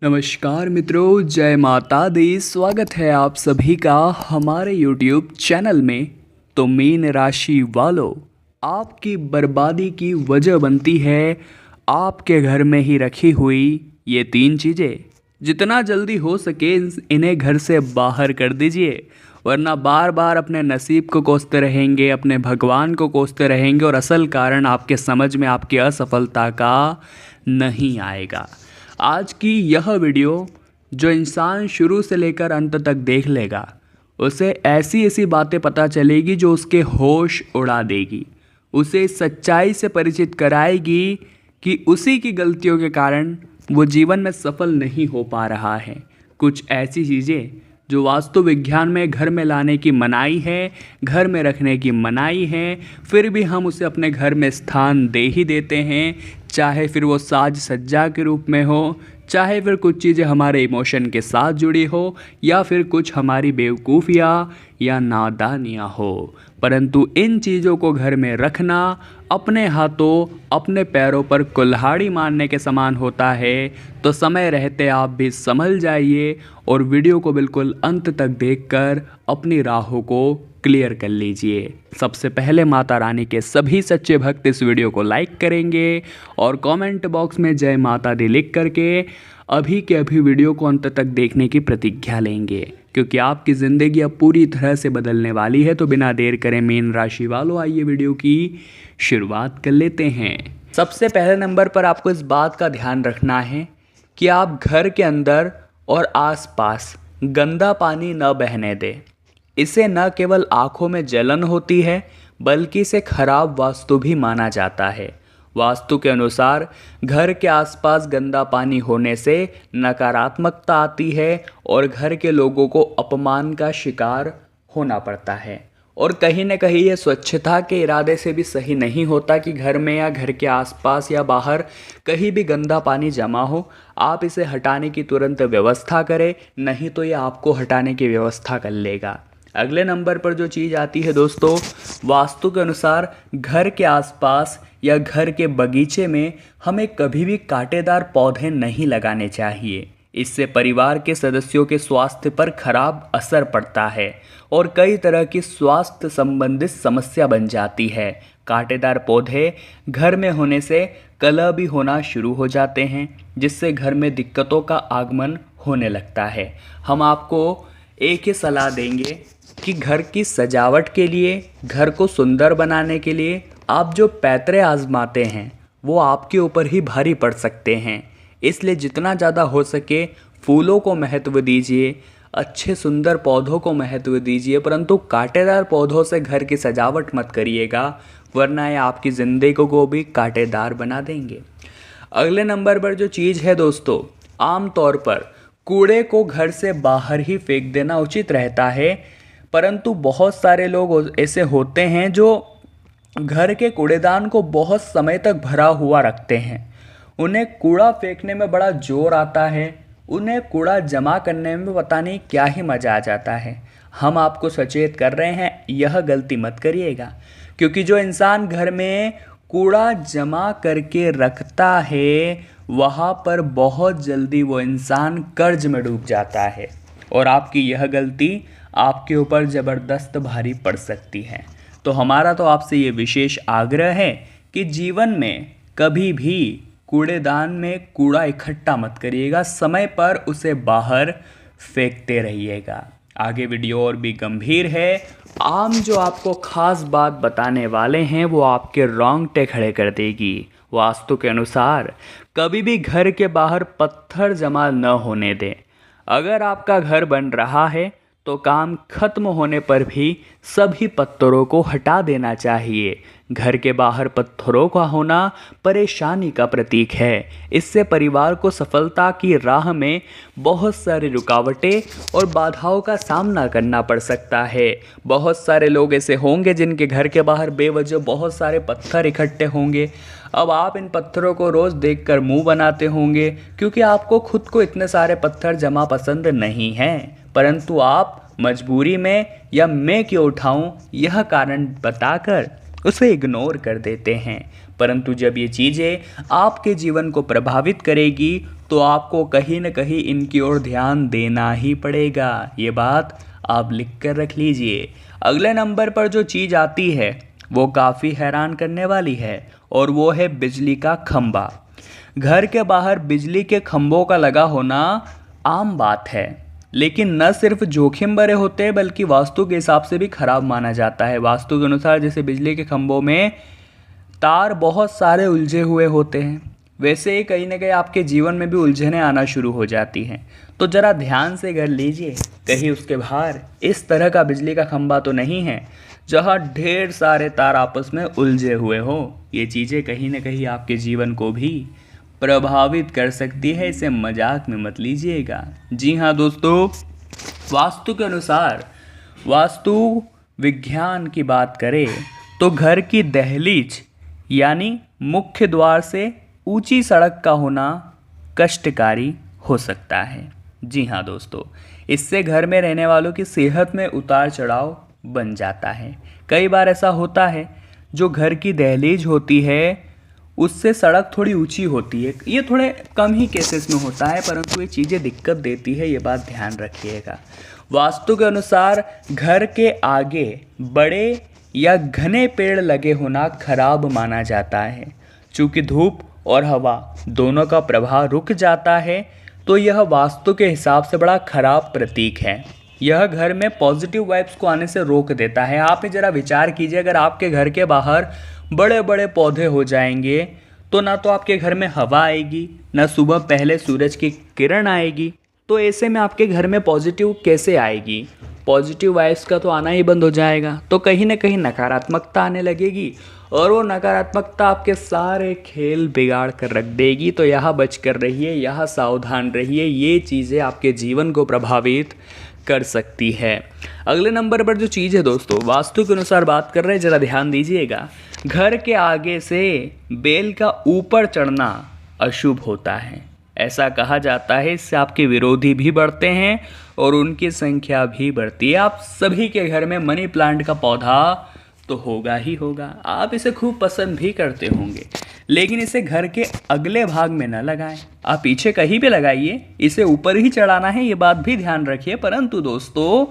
नमस्कार मित्रों, जय माता दी। स्वागत है आप सभी का हमारे YouTube चैनल में। तो मीन राशि वालों, आपकी बर्बादी की वजह बनती है आपके घर में ही रखी हुई ये 3 चीज़ें। जितना जल्दी हो सके इन्हें घर से बाहर कर दीजिए, वरना बार बार अपने नसीब को कोसते रहेंगे, अपने भगवान को कोसते रहेंगे और असल कारण आपके समझ में आपकी असफलता का नहीं आएगा। आज की यह वीडियो जो इंसान शुरू से लेकर अंत तक देख लेगा, उसे ऐसी ऐसी बातें पता चलेगी जो उसके होश उड़ा देगी, उसे सच्चाई से परिचित कराएगी कि उसी की गलतियों के कारण वो जीवन में सफल नहीं हो पा रहा है। कुछ ऐसी चीज़ें जो वास्तु विज्ञान में घर में लाने की मनाही है, घर में रखने की मनाही है, फिर भी हम उसे अपने घर में स्थान दे ही देते हैं। चाहे फिर वो साज सज्जा के रूप में हो, चाहे फिर कुछ चीज़ें हमारे इमोशन के साथ जुड़ी हो, या फिर कुछ हमारी बेवकूफ़ियाँ या नादानियाँ हो, परंतु इन चीज़ों को घर में रखना अपने हाथों अपने पैरों पर कुल्हाड़ी मारने के समान होता है। तो समय रहते आप भी संभल जाइए और वीडियो को बिल्कुल अंत तक देखकर अपनी राहों को क्लियर कर लीजिए। सबसे पहले माता रानी के सभी सच्चे भक्त इस वीडियो को लाइक करेंगे और कमेंट बॉक्स में जय माता दी लिख करके अभी के अभी वीडियो को अंत तक देखने की प्रतिज्ञा लेंगे, क्योंकि आपकी ज़िंदगी अब पूरी तरह से बदलने वाली है। तो बिना देर करें मीन राशि वालों, आइए वीडियो की शुरुआत कर लेते हैं। सबसे पहले नंबर पर आपको इस बात का ध्यान रखना है कि आप घर के अंदर और आसपास गंदा पानी न बहने दें। इसे न केवल आँखों में जलन होती है, बल्कि इसे खराब वास्तु भी माना जाता है। वास्तु के अनुसार घर के आसपास गंदा पानी होने से नकारात्मकता आती है और घर के लोगों को अपमान का शिकार होना पड़ता है। और कहीं न कहीं ये स्वच्छता के इरादे से भी सही नहीं होता कि घर में या घर के आसपास या बाहर कहीं भी गंदा पानी जमा हो। आप इसे हटाने की तुरंत व्यवस्था करें, नहीं तो ये आपको हटाने की व्यवस्था कर लेगा। अगले नंबर पर जो चीज़ आती है दोस्तों, वास्तु के अनुसार घर के आसपास या घर के बगीचे में हमें कभी भी कांटेदार पौधे नहीं लगाने चाहिए। इससे परिवार के सदस्यों के स्वास्थ्य पर खराब असर पड़ता है और कई तरह की स्वास्थ्य संबंधित समस्या बन जाती है। कांटेदार पौधे घर में होने से कलह भी होना शुरू हो जाते हैं, जिससे घर में दिक्कतों का आगमन होने लगता है। हम आपको एक ही सलाह देंगे कि घर की सजावट के लिए, घर को सुंदर बनाने के लिए आप जो पैतरे आजमाते हैं वो आपके ऊपर ही भारी पड़ सकते हैं। इसलिए जितना ज़्यादा हो सके फूलों को महत्व दीजिए, अच्छे सुंदर पौधों को महत्व दीजिए, परंतु कांटेदार पौधों से घर की सजावट मत करिएगा, वरना ये आपकी ज़िंदगी को भी कांटेदार बना देंगे। अगले नंबर पर जो चीज़ है दोस्तों, आम तौर पर कूड़े को घर से बाहर ही फेंक देना उचित रहता है, परंतु बहुत सारे लोग ऐसे होते हैं जो घर के कूड़ेदान को बहुत समय तक भरा हुआ रखते हैं। उन्हें कूड़ा फेंकने में बड़ा जोर आता है, उन्हें कूड़ा जमा करने में पता नहीं क्या ही मज़ा आ जाता है। हम आपको सचेत कर रहे हैं, यह गलती मत करिएगा, क्योंकि जो इंसान घर में कूड़ा जमा करके रखता है वहाँ पर बहुत जल्दी वो इंसान कर्ज में डूब जाता है और आपकी यह गलती आपके ऊपर ज़बरदस्त भारी पड़ सकती है। तो हमारा तो आपसे ये विशेष आग्रह है कि जीवन में कभी भी कूड़ेदान में कूड़ा इकट्ठा मत करिएगा, समय पर उसे बाहर फेंकते रहिएगा। आगे वीडियो और भी गंभीर है। आम जो आपको खास बात बताने वाले हैं वो आपके रोंगटे खड़े कर देगी। वास्तु के अनुसार कभी भी घर के बाहर पत्थर जमा न होने दें। अगर आपका घर बन रहा है तो काम खत्म होने पर भी सभी पत्थरों को हटा देना चाहिए। घर के बाहर पत्थरों का होना परेशानी का प्रतीक है। इससे परिवार को सफलता की राह में बहुत सारी रुकावटें और बाधाओं का सामना करना पड़ सकता है। बहुत सारे लोग ऐसे होंगे जिनके घर के बाहर बेवजह बहुत सारे पत्थर इकट्ठे होंगे। अब आप इन पत्थरों को रोज़ देखकर मुंह बनाते होंगे, क्योंकि आपको खुद को इतने सारे पत्थर जमा पसंद नहीं हैं, परंतु आप मजबूरी में या मैं क्यों उठाऊं यह कारण बताकर उसे इग्नोर कर देते हैं। परंतु जब ये चीज़ें आपके जीवन को प्रभावित करेगी तो आपको कहीं न कहीं इनकी ओर ध्यान देना ही पड़ेगा। ये बात आप लिख कर रख लीजिए। अगले नंबर पर जो चीज़ आती है वो काफ़ी हैरान करने वाली है और वो है बिजली का खंभा। घर के बाहर बिजली के खंभों का लगा होना आम बात है, लेकिन न सिर्फ जोखिम भरे होते हैं बल्कि वास्तु के हिसाब से भी खराब माना जाता है। वास्तु के अनुसार जैसे बिजली के खंभों में तार बहुत सारे उलझे हुए होते हैं, वैसे ही कहीं ना कहीं आपके जीवन में भी उलझनें आना शुरू हो जाती हैं। तो ज़रा ध्यान से कर लीजिए, कहीं उसके बाहर इस तरह का बिजली का खंभा तो नहीं है जहाँ ढेर सारे तार आपस में उलझे हुए हो। ये चीज़ें कहीं ना कहीं आपके जीवन को भी प्रभावित कर सकती है, इसे मजाक में मत लीजिएगा। जी हाँ दोस्तों, वास्तु के अनुसार वास्तु विज्ञान की बात करें तो घर की दहलीज यानी मुख्य द्वार से ऊंची सड़क का होना कष्टकारी हो सकता है। जी हाँ दोस्तों, इससे घर में रहने वालों की सेहत में उतार चढ़ाव बन जाता है। कई बार ऐसा होता है जो घर की दहलीज होती है उससे सड़क थोड़ी ऊंची होती है। ये थोड़े कम ही केसेस में होता है, परंतु ये चीज़ें दिक्कत देती है, ये बात ध्यान रखिएगा। वास्तु के अनुसार घर के आगे बड़े या घने पेड़ लगे होना खराब माना जाता है। चूँकि धूप और हवा दोनों का प्रवाह रुक जाता है तो यह वास्तु के हिसाब से बड़ा खराब प्रतीक है। यह घर में पॉजिटिव वाइब्स को आने से रोक देता है। आप ही ज़रा विचार कीजिए, अगर आपके घर के बाहर बड़े बड़े पौधे हो जाएंगे तो ना तो आपके घर में हवा आएगी, ना सुबह पहले सूरज की किरण आएगी। तो ऐसे में आपके घर में पॉजिटिव कैसे आएगी? पॉजिटिव वाइब्स का तो आना ही बंद हो जाएगा, तो कहीं ना कहीं नकारात्मकता आने लगेगी और वो नकारात्मकता आपके सारे खेल बिगाड़ कर रख देगी। तो यहाँ बच कर रहिए, यहाँ सावधान रहिए, ये चीज़ें आपके जीवन को प्रभावित कर सकती है। अगले नंबर पर जो चीज़ है दोस्तों, वास्तु के अनुसार बात कर रहे हैं, ज़रा ध्यान दीजिएगा। घर के आगे से बेल का ऊपर चढ़ना अशुभ होता है। ऐसा कहा जाता है इससे आपके विरोधी भी बढ़ते हैं और उनकी संख्या भी बढ़ती है। आप सभी के घर में मनी प्लांट का पौधा तो होगा ही होगा, आप इसे खूब पसंद भी करते होंगे, लेकिन इसे घर के अगले भाग में न लगाएं। आप पीछे कहीं भी लगाइए, इसे ऊपर ही चढ़ाना है, ये बात भी ध्यान रखिए। परंतु दोस्तों,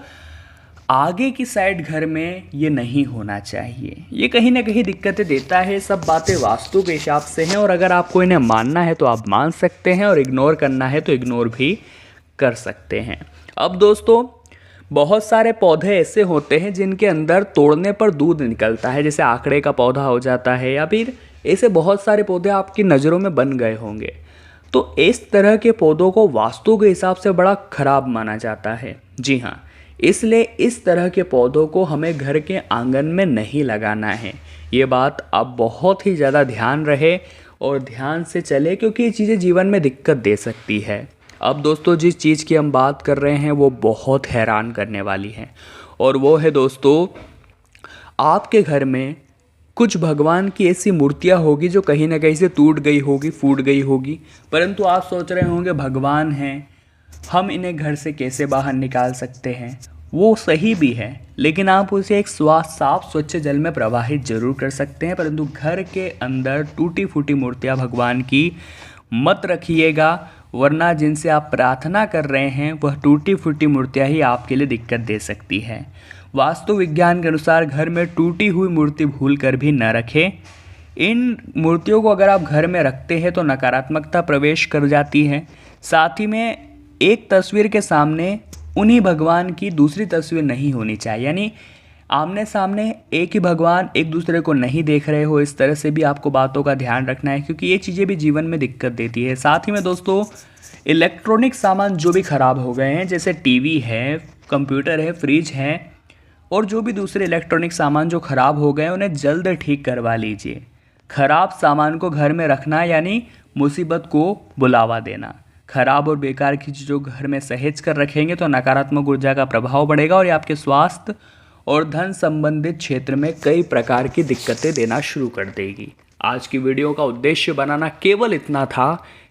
आगे की साइड घर में ये नहीं होना चाहिए, ये कहीं ना कहीं दिक्कतें देता है। सब बातें वास्तु के हिसाब से हैं और अगर आपको इन्हें मानना है तो आप मान सकते हैं और इग्नोर करना है तो इग्नोर भी कर सकते हैं। अब दोस्तों, बहुत सारे पौधे ऐसे होते हैं जिनके अंदर तोड़ने पर दूध निकलता है, जैसे आकड़े का पौधा हो जाता है या फिर ऐसे बहुत सारे पौधे आपकी नज़रों में बन गए होंगे। तो इस तरह के पौधों को वास्तु के हिसाब से बड़ा खराब माना जाता है। जी हाँ, इसलिए इस तरह के पौधों को हमें घर के आंगन में नहीं लगाना है। ये बात आप बहुत ही ज़्यादा ध्यान रहे और ध्यान से चले, क्योंकि ये चीज़ें जीवन में दिक्कत दे सकती है। अब दोस्तों, जिस चीज़ की हम बात कर रहे हैं वो बहुत हैरान करने वाली है और वो है दोस्तों, आपके घर में कुछ भगवान की ऐसी मूर्तियाँ होगी जो कहीं ना कहीं से टूट गई होगी, फूट गई होगी। परंतु आप सोच रहे होंगे भगवान हैं, हम इन्हें घर से कैसे बाहर निकाल सकते हैं। वो सही भी है, लेकिन आप उसे एक साफ स्वच्छ जल में प्रवाहित जरूर कर सकते हैं। परंतु घर के अंदर टूटी फूटी मूर्तियाँ भगवान की मत रखिएगा, वरना जिनसे आप प्रार्थना कर रहे हैं वह टूटी फूटी मूर्तियाँ ही आपके लिए दिक्कत दे सकती है। वास्तु विज्ञान के अनुसार घर में टूटी हुई मूर्ति भूल कर भी न रखें। इन मूर्तियों को अगर आप घर में रखते हैं तो नकारात्मकता प्रवेश कर जाती है। साथ ही में एक तस्वीर के सामने उन्हीं भगवान की दूसरी तस्वीर नहीं होनी चाहिए, यानी आमने सामने एक ही भगवान एक दूसरे को नहीं देख रहे हो। इस तरह से भी आपको बातों का ध्यान रखना है, क्योंकि ये चीज़ें भी जीवन में दिक्कत देती है। साथ ही में दोस्तों, इलेक्ट्रॉनिक सामान जो भी ख़राब हो गए हैं, जैसे टीवी है, कंप्यूटर है, फ्रिज है और जो भी दूसरे इलेक्ट्रॉनिक सामान जो ख़राब हो गए हैं उन्हें जल्द ठीक करवा लीजिए। ख़राब सामान को घर में रखना यानी मुसीबत को बुलावा देना। खराब और बेकार की चीज़ों घर में सहेज कर रखेंगे तो नकारात्मक ऊर्जा का प्रभाव बढ़ेगा और ये आपके स्वास्थ्य और धन संबंधित क्षेत्र में कई प्रकार की दिक्कतें देना शुरू कर देगी। आज की वीडियो का उद्देश्य बनाना केवल इतना था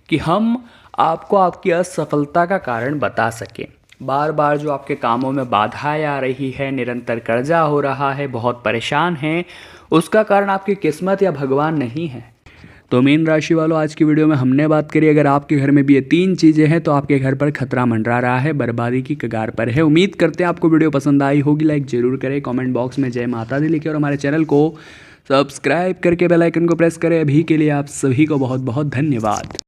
कि हम आपको आपकी असफलता का कारण बता सकें। बार बार जो आपके कामों में बाधाएं आ रही है, निरंतर कर्जा हो रहा है, बहुत परेशान हैं, उसका कारण आपकी किस्मत या भगवान नहीं है। तो मीन राशि वालों, आज की वीडियो में हमने बात करी, अगर आपके घर में भी ये 3 चीज़ें हैं तो आपके घर पर खतरा मंडरा रहा है, बर्बादी की कगार पर है। उम्मीद करते हैं आपको वीडियो पसंद आई होगी। लाइक जरूर करें, कमेंट बॉक्स में जय माता दी लिखें और हमारे चैनल को सब्सक्राइब करके बेल आइकन को प्रेस करें। अभी के लिए आप सभी को बहुत बहुत धन्यवाद।